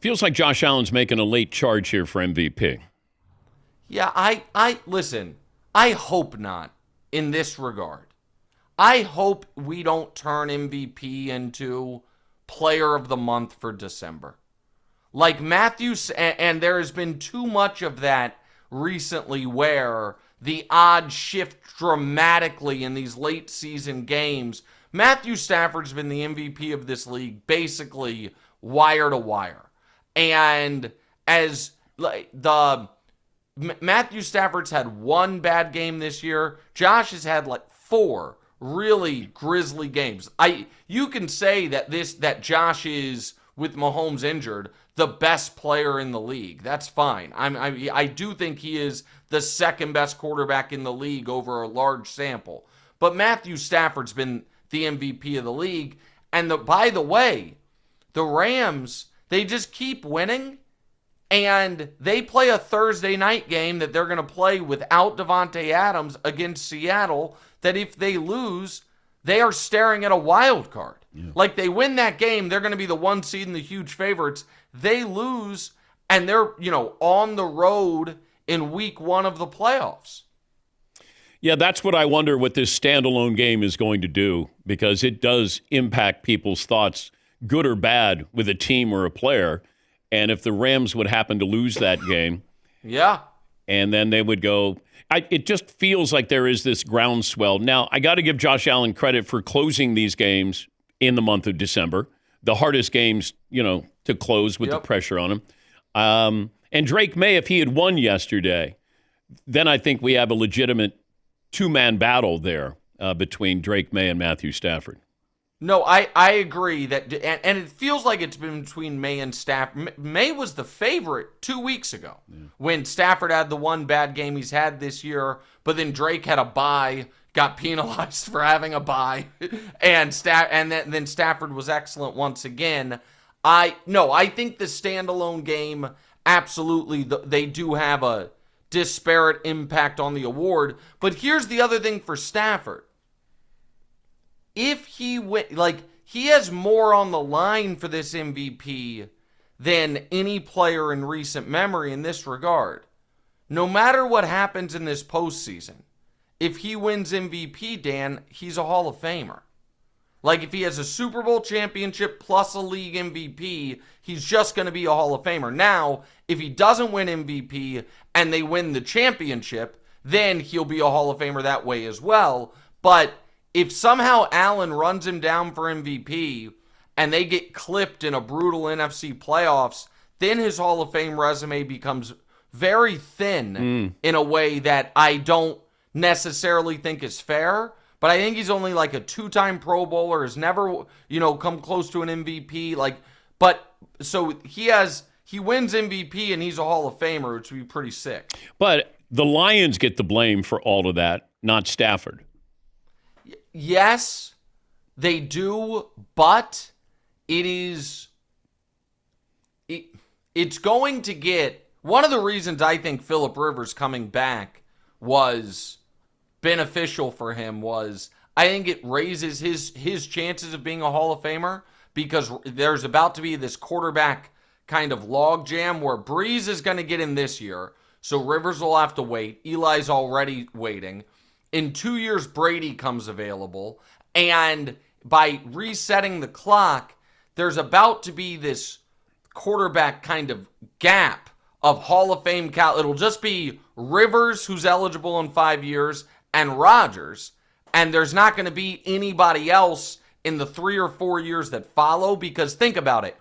Feels like Josh Allen's making a late charge here for MVP. Yeah, I listen, I hope not in this regard. I hope we don't turn MVP into player of the month for December. Like Matthews, and there has been too much of that recently where the odds shift dramatically in these late season games. Matthew Stafford's been the MVP of this league basically wire to wire. And as like Matthew Stafford's had one bad game this year, Josh has had like 4 really grisly games. You can say that Josh is, with Mahomes injured, the best player in the league. That's fine. I do think he is the second best quarterback in the league over a large sample. But Matthew Stafford's been the MVP of the league. And by the way, the Rams, they just keep winning. And they play a Thursday night game that they're going to play without Devontae Adams against Seattle, that if they lose, they are staring at a wild card. Yeah. Like, they win that game, they're going to be the 1 seed and the huge favorites. They lose, and they're, on the road in week 1 of the playoffs. Yeah, that's what I wonder what this standalone game is going to do, because it does impact people's thoughts, good or bad, with a team or a player. And if the Rams would happen to lose that game, yeah, and then they would go, it just feels like there is this groundswell. Now, I got to give Josh Allen credit for closing these games in the month of December, the hardest games, to close with the pressure on him. And Drake May, if he had won yesterday, then I think we have a legitimate 2-man battle there between Drake May and Matthew Stafford. No, I agree that, and it feels like it's been between May and Stafford. May was the favorite 2 weeks ago when Stafford had the one bad game he's had this year, but then Drake had a bye, got penalized for having a bye, and then Stafford was excellent once again. I think the standalone game, absolutely, they do have a disparate impact on the award. But here's the other thing for Stafford. If he he has more on the line for this MVP than any player in recent memory in this regard. No matter what happens in this postseason, if he wins MVP, Dan, he's a Hall of Famer. Like, if he has a Super Bowl championship plus a league MVP, he's just going to be a Hall of Famer. Now, if he doesn't win MVP and they win the championship, then he'll be a Hall of Famer that way as well. But if somehow Allen runs him down for MVP and they get clipped in a brutal NFC playoffs, then his Hall of Fame resume becomes very thin in a way that I don't necessarily think is fair. But I think he's only like a 2-time Pro Bowler, has never, come close to an MVP. So he wins MVP and he's a Hall of Famer, which would be pretty sick. But the Lions get the blame for all of that, not Stafford. Yes, they do, but it's going to get, one of the reasons I think Phillip Rivers coming back was beneficial for him was I think it raises his chances of being a Hall of Famer, because there's about to be this quarterback kind of log jam where Breeze is going to get in this year, so Rivers will have to wait. Eli's already waiting. In 2 years, Brady comes available. And by resetting the clock, there's about to be this quarterback kind of gap of Hall of Fame. It'll just be Rivers, who's eligible in 5 years, and Rodgers. And there's not going to be anybody else in the 3 or 4 years that follow. Because think about it.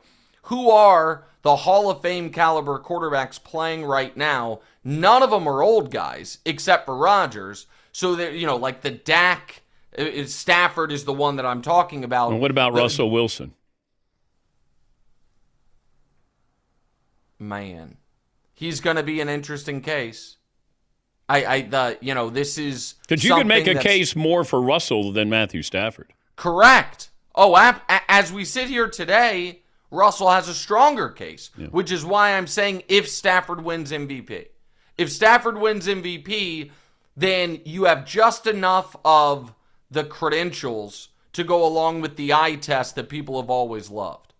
Who are the Hall of Fame caliber quarterbacks playing right now? None of them are old guys, except for Rodgers. So, like the Dak, Stafford is the one that I'm talking about. And what about Russell Wilson? Man, he's going to be an interesting case. This is because you can make a case more for Russell than Matthew Stafford. Correct. Oh, as we sit here today, Russell has a stronger case, which is why I'm saying if Stafford wins MVP. If Stafford wins MVP, then you have just enough of the credentials to go along with the eye test that people have always loved.